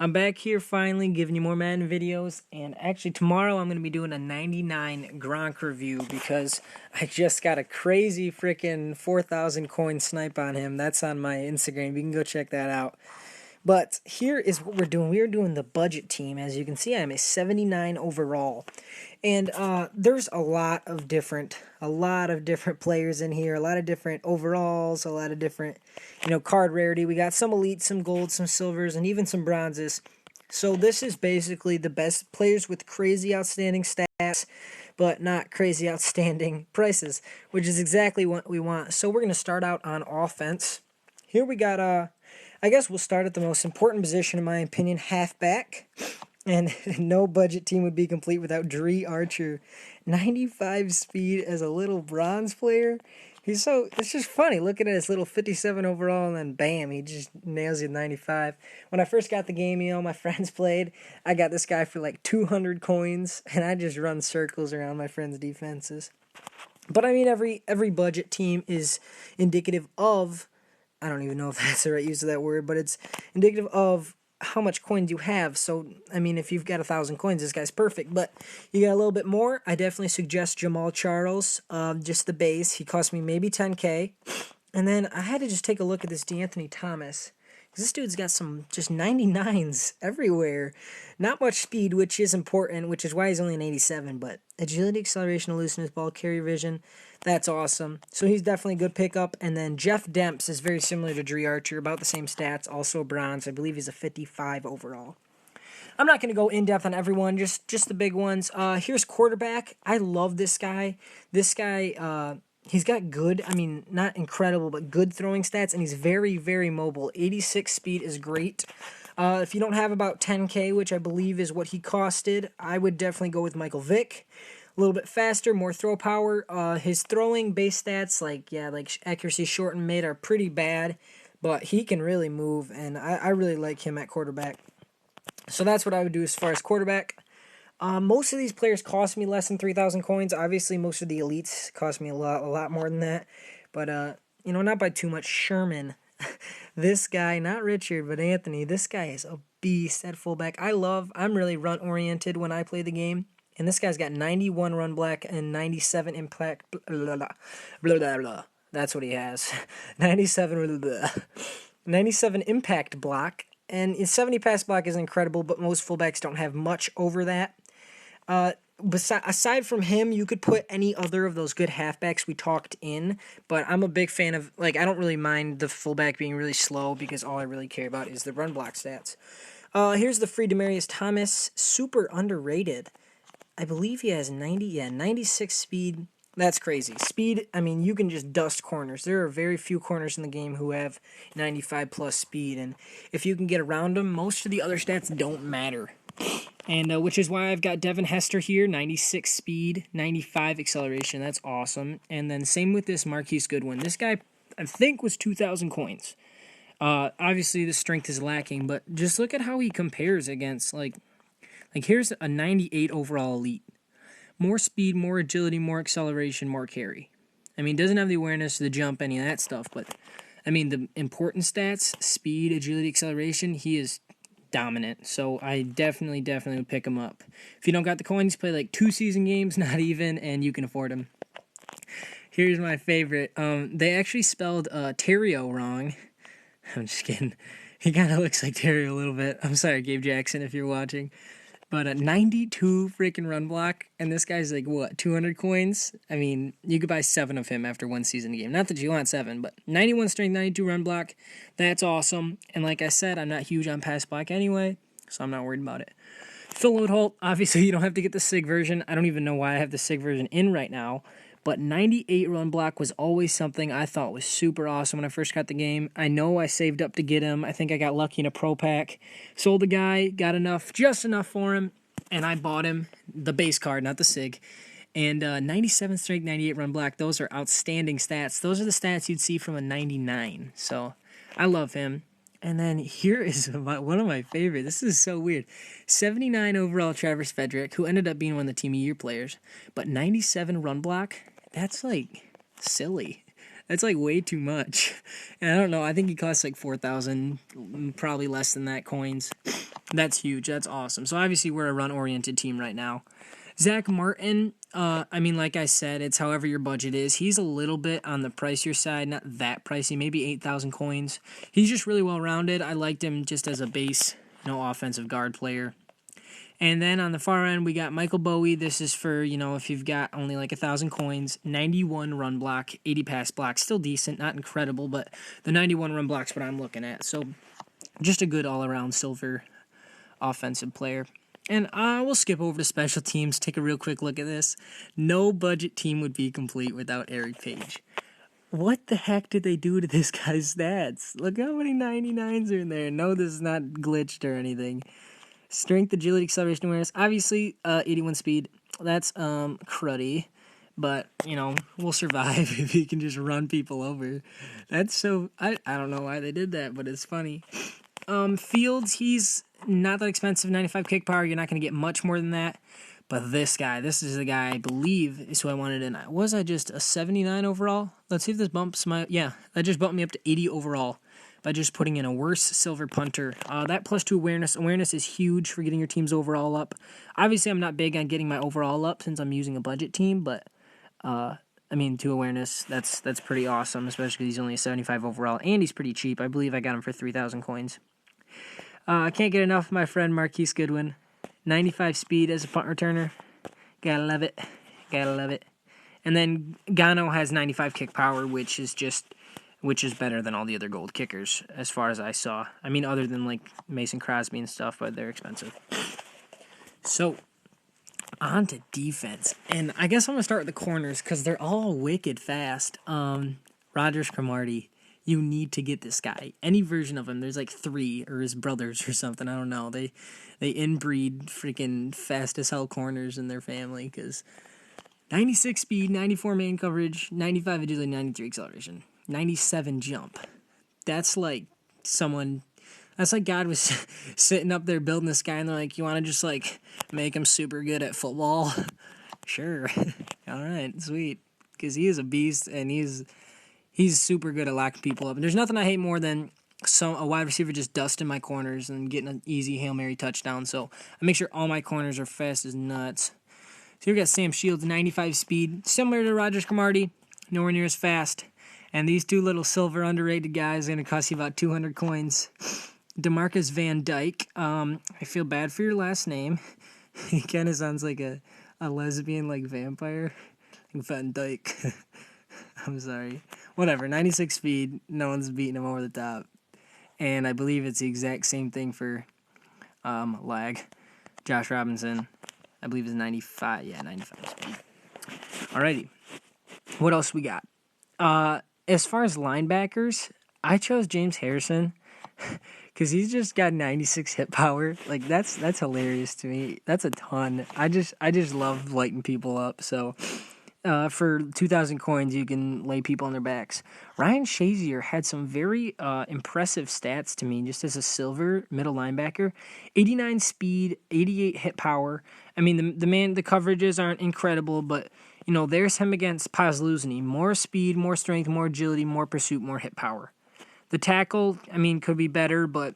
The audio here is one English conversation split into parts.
I'm back here finally giving you more Madden videos, and actually tomorrow I'm going to be doing a 99 Gronk review because I just got a crazy freaking 4,000 coin snipe on him. That's on my Instagram. You can go check that out. But here is what we're doing. We are doing the budget team. As you can see, I'm a 79 overall. And there's a lot of different players in here, a lot of different overalls, a lot of different, card rarity. We got some elites, some golds, some silvers, and even some bronzes. So this is basically the best players with crazy outstanding stats, but not crazy outstanding prices, which is exactly what we want. So we're going to start out on offense. Here we got, I guess we'll start at the most important position, in my opinion, halfback. And no budget team would be complete without Dree Archer. 95 speed as a little bronze player. It's just funny looking at his little 57 overall, and then bam, he just nails you 95. When I first got the game, my friends played. I got this guy for like 200 coins, and I just run circles around my friends' defenses. But I mean, every budget team is indicative of, I don't even know if that's the right use of that word, but it's indicative of how much coins you have. So, I mean, if you've got 1,000 coins, this guy's perfect. But you got a little bit more, I definitely suggest Jamal Charles, just the base. He cost me maybe 10K. And then I had to just take a look at this D'Anthony Thomas. Because this dude's got some just 99s everywhere. Not much speed, which is important, which is why he's only an 87. But agility, acceleration, elusiveness, ball carrier vision, that's awesome. So he's definitely a good pickup. And then Jeff Demps is very similar to Dree Archer, about the same stats, also a bronze. I believe he's a 55 overall. I'm not going to go in-depth on everyone, just the big ones. Here's quarterback. I love this guy. This guy, he's got good, I mean, not incredible, but good throwing stats, and he's very, very mobile. 86 speed is great. If you don't have about 10K, which I believe is what he costed, I would definitely go with Michael Vick. A little bit faster, more throw power. His throwing base stats, like accuracy, short, and mid are pretty bad, but he can really move, and I really like him at quarterback. So that's what I would do as far as quarterback. Most of these players cost me less than 3,000 coins. Obviously, most of the elites cost me a lot more than that. But, not by too much. Sherman. This guy, not Richard, but Anthony, this guy is a beast at fullback. I'm really run-oriented when I play the game. And this guy's got 91 run block and 97 impact. Blah, blah, blah, blah, blah. That's what he has. 97 impact block. And his 70 pass block is incredible, but most fullbacks don't have much over that. Aside from him, you could put any other of those good halfbacks we talked in, but I'm a big fan of, I don't really mind the fullback being really slow because all I really care about is the run block stats. Here's the free Demaryius Thomas, super underrated. I believe he has 96 speed. That's crazy. Speed, I mean, you can just dust corners. There are very few corners in the game who have 95 plus speed, and if you can get around them, most of the other stats don't matter. And which is why I've got Devin Hester here, 96 speed, 95 acceleration. That's awesome. And then same with this Marquise Goodwin. This guy, I think, was 2,000 coins. Obviously, the strength is lacking, but just look at how he compares against, here's a 98 overall elite. More speed, more agility, more acceleration, more carry. I mean, doesn't have the awareness, the jump, any of that stuff, but, I mean, the important stats, speed, agility, acceleration, he is dominant. So I definitely would pick him up. If you don't got the coins, play 2 season games, not even, and you can afford him. Here's my favorite. They actually spelled Terrio wrong. I'm just kidding. He kind of looks like Terrio a little bit. I'm sorry, Gabe Jackson, if you're watching. But a 92 freaking run block, and this guy's 200 coins? I mean, you could buy 7 of him after 1 season game. Not that you want 7, but 91 strength, 92 run block, that's awesome. And like I said, I'm not huge on pass block anyway, so I'm not worried about it. Phil Loadholt, obviously you don't have to get the SIG version. I don't even know why I have the SIG version in right now. But 98 run block was always something I thought was super awesome when I first got the game. I know I saved up to get him. I think I got lucky in a pro pack. Sold the guy, got just enough for him, and I bought him the base card, not the SIG. And 97 strength, 98 run block, those are outstanding stats. Those are the stats you'd see from a 99. So I love him. And then here is one of my favorite. This is so weird. 79 overall Travis Frederick, who ended up being one of the Team of Year players. But 97 run block, that's silly. That's like way too much. And I don't know. I think he costs like 4,000, probably less than that coins. That's huge. That's awesome. So obviously we're a run-oriented team right now. Zach Martin, I mean, like I said, it's however your budget is. He's a little bit on the pricier side, not that pricey, maybe 8,000 coins. He's just really well-rounded. I liked him just as a base, offensive guard player. And then on the far end, we got Michael Bowie. This is for, if you've got only like 1,000 coins, 91 run block, 80 pass block. Still decent, not incredible, but the 91 run block's what I'm looking at. So just a good all-around silver offensive player. And we'll skip over to special teams, take a real quick look at this. No budget team would be complete without Eric Page. What the heck did they do to this guy's stats? Look how many 99s are in there. No, this is not glitched or anything. Strength, agility, acceleration, awareness. Obviously, 81 speed. That's cruddy. But, we'll survive if he can just run people over. That's so... I don't know why they did that, but it's funny. Fields, he's not that expensive. 95 kick power. You're not going to get much more than that. But this is the guy I believe is who I wanted in. Was I just a 79 overall? Let's see if this bumps my... Yeah, that just bumped me up to 80 overall by just putting in a worse silver punter. That +2 awareness. Awareness is huge for getting your team's overall up. Obviously, I'm not big on getting my overall up since I'm using a budget team, but 2 awareness, that's pretty awesome, especially because he's only a 75 overall, and he's pretty cheap. I believe I got him for 3,000 coins. I can't get enough of my friend Marquise Goodwin. 95 speed as a punt returner. Gotta love it. And then Gano has 95 kick power, which is better than all the other gold kickers, as far as I saw. I mean, other than, like, Mason Crosby and stuff, but they're expensive. So, on to defense. And I guess I'm going to start with the corners, because they're all wicked fast. Rogers Cromartie, you need to get this guy. Any version of him. There's, like, 3, or his brothers or something. I don't know. They inbreed freaking fast-as-hell corners in their family, because 96 speed, 94 man coverage, 95 agility, 93 acceleration. 97 jump. That's like God was sitting up there building this guy, and they're like, you want to just, like, make him super good at football? Sure. All right, sweet. Because he is a beast, and he's super good at locking people up. And there's nothing I hate more than a wide receiver just dusting my corners and getting an easy Hail Mary touchdown. So I make sure all my corners are fast as nuts. So we got Sam Shields, 95 speed. Similar to Rogers Cromartie, nowhere near as fast. And these 2 little silver underrated guys are going to cost you about 200 coins. DeMarcus Van Dyke. I feel bad for your last name. He kind of sounds like a lesbian, like, vampire. Van Dyke. I'm sorry. Whatever. 96 speed. No one's beating him over the top. And I believe it's the exact same thing for lag. Josh Robinson. I believe is 95. Yeah, 95 speed. Alrighty. What else we got? As far as linebackers, I chose James Harrison because he's just got 96 hit power. Like, that's hilarious to me. That's a ton. I just love lighting people up. So for 2,000 coins, you can lay people on their backs. Ryan Shazier had some very impressive stats to me, just as a silver middle linebacker. 89 speed, 88 hit power. I mean, the coverages aren't incredible, but there's him against Pazluzny. More speed, more strength, more agility, more pursuit, more hit power. The tackle, could be better, but,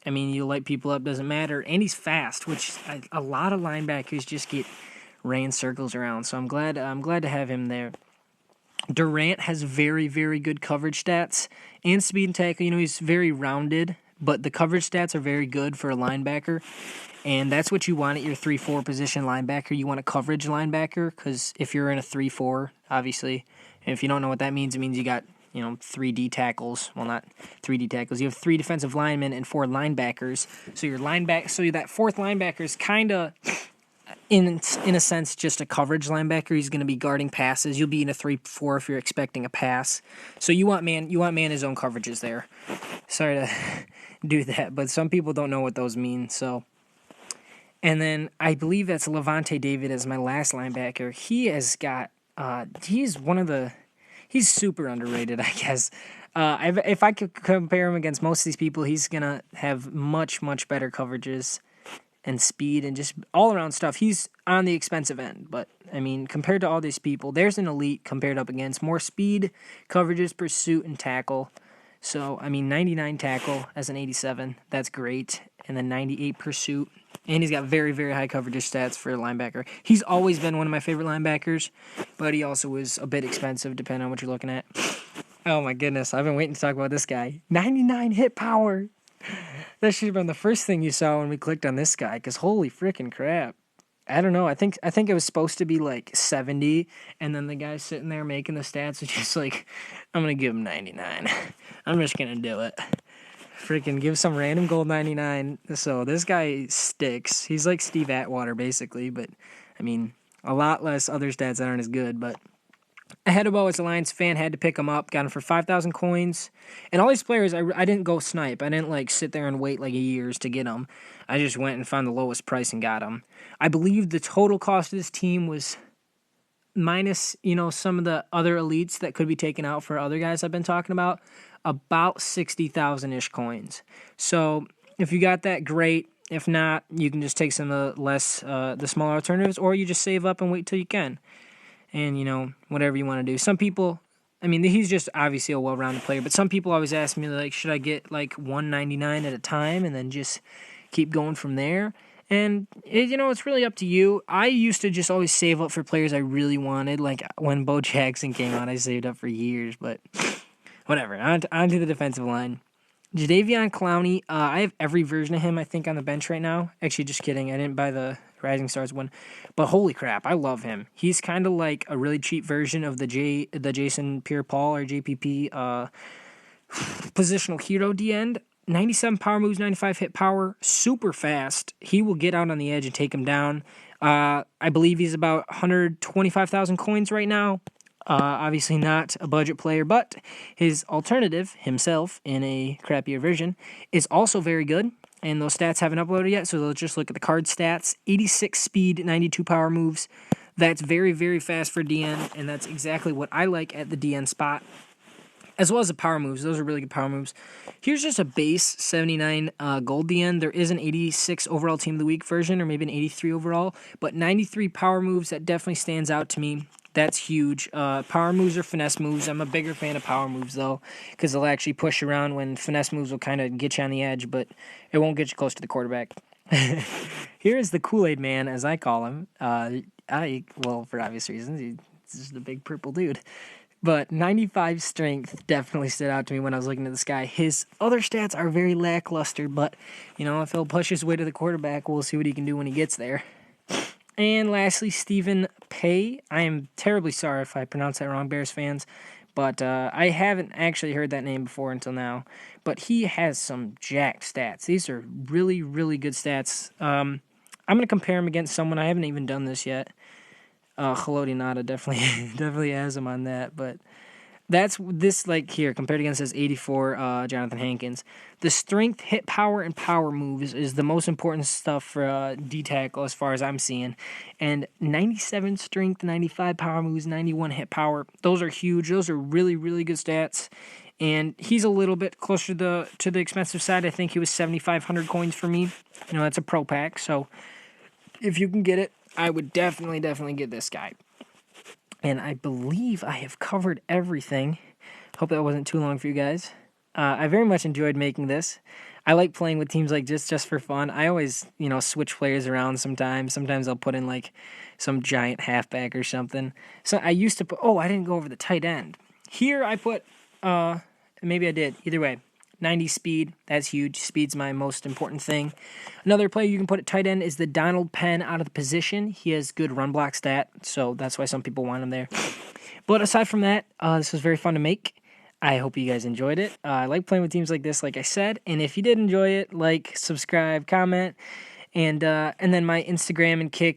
you light people up, doesn't matter. And he's fast, which a lot of linebackers just get ran circles around. So I'm glad to have him there. Durant has very, very good coverage stats and speed and tackle. He's very rounded, but the coverage stats are very good for a linebacker. And that's what you want at your 3-4 position linebacker. You want a coverage linebacker, because if you're in a 3-4, obviously, and if you don't know what that means, it means you got 3D tackles. Well, not 3D tackles. You have 3 defensive linemen and 4 linebackers. So that fourth linebacker is kind of, in a sense, just a coverage linebacker. He's going to be guarding passes. You'll be in a 3-4 if you're expecting a pass. So you want man zone coverages there. Sorry to do that, but some people don't know what those mean. So. And then I believe that's Levante David as my last linebacker. He has got, he's super underrated, I guess. If I could compare him against most of these people, he's going to have much, much better coverages. and speed and just all-around stuff. He's on the expensive end, but, I mean, compared to all these people, there's an elite compared up against more speed, coverages, pursuit, and tackle. So, I mean, 99 tackle as an 87, that's great. And then 98 pursuit. And he's got very, very high coverage stats for a linebacker. He's always been one of my favorite linebackers, but he also is a bit expensive depending on what you're looking at. Oh my goodness, I've been waiting to talk about this guy. 99 hit power. That should have been the first thing you saw when we clicked on this guy, because holy freaking crap. I don't know. I think it was supposed to be like 70, and then the guy sitting there making the stats was just like, I'm going to give him 99. I'm just going to do it. Freaking give some random gold 99. So this guy sticks. He's like Steve Atwater, basically, but, I mean, a lot less other stats that aren't as good, but I had to as a Lions fan, had to pick him up, got him for 5,000 coins. And all these players, I didn't go snipe. I didn't, like, sit there and wait, like, years to get them. I just went and found the lowest price and got them. I believe the total cost of this team was minus, some of the other elites that could be taken out for other guys I've been talking about, about 60,000-ish coins. So if you got that, great. If not, you can just take some of the smaller alternatives, or you just save up and wait till you can. And, whatever you want to do. Some people, I mean, he's just obviously a well-rounded player, but some people always ask me, like, should I get, like, 199 at a time and then just keep going from there? And, it's really up to you. I used to just always save up for players I really wanted. Like, when Bo Jackson came out, I saved up for years, but whatever. On to the defensive line. Jadeveon Clowney, I have every version of him, I think, on the bench right now. Actually, just kidding. I didn't buy the Rising Stars one. But holy crap, I love him. He's kind of like a really cheap version of the Jason Pierre-Paul or JPP positional hero D-end. 97 power moves, 95 hit power, super fast. He will get out on the edge and take him down. I believe he's about 125,000 coins right now. Obviously not a budget player, but his alternative, himself, in a crappier version, is also very good. And those stats haven't uploaded yet, so let's just look at the card stats. 86 speed, 92 power moves. That's very, very fast for DN, and that's exactly what I like at the DN spot. As well as the power moves. Those are really good power moves. Here's just a base 79 gold DN. There is an 86 overall Team of the Week version, or maybe an 83 overall. But 93 power moves, that definitely stands out to me. That's huge. Power moves or finesse moves. I'm a bigger fan of power moves, though, because they'll actually push around, when finesse moves will kind of get you on the edge, but it won't get you close to the quarterback. Here is the Kool-Aid Man, as I call him. Well, for obvious reasons, he's just a big purple dude. But 95 strength definitely stood out to me when I was looking at this guy. His other stats are very lackluster, but, if he'll push his way to the quarterback, we'll see what he can do when he gets there. And lastly, Stephen Pay. I am terribly sorry if I pronounced that wrong, Bears fans, but I haven't actually heard that name before until now. But he has some jacked stats. These are really, really good stats. I'm going to compare him against someone. I haven't even done this yet. Haloti Nada definitely has him on that, but that's this, like, here, compared against his 84 Jonathan Hankins. The strength, hit power, and power moves is the most important stuff for D-tackle as far as I'm seeing. And 97 strength, 95 power moves, 91 hit power, those are huge. Those are really, really good stats. And he's a little bit closer to the expensive side. I think he was 7,500 coins for me. That's a pro pack, so if you can get it, I would definitely get this guy. And I believe I have covered everything. Hope that wasn't too long for you guys. I very much enjoyed making this. I like playing with teams like this just for fun. I always, switch players around sometimes. Sometimes I'll put in, like, some giant halfback or something. So I used to put... Oh, I didn't go over the tight end. Here I put... maybe I did. Either way. 90 speed, that's huge. Speed's my most important thing. Another player you can put at tight end is the Donald Penn out of the position. He has good run block stat, so that's why some people want him there. But aside from that, this was very fun to make. I hope you guys enjoyed it. I like playing with teams like this, like I said. And if you did enjoy it, like, subscribe, comment, and then my Instagram and Kick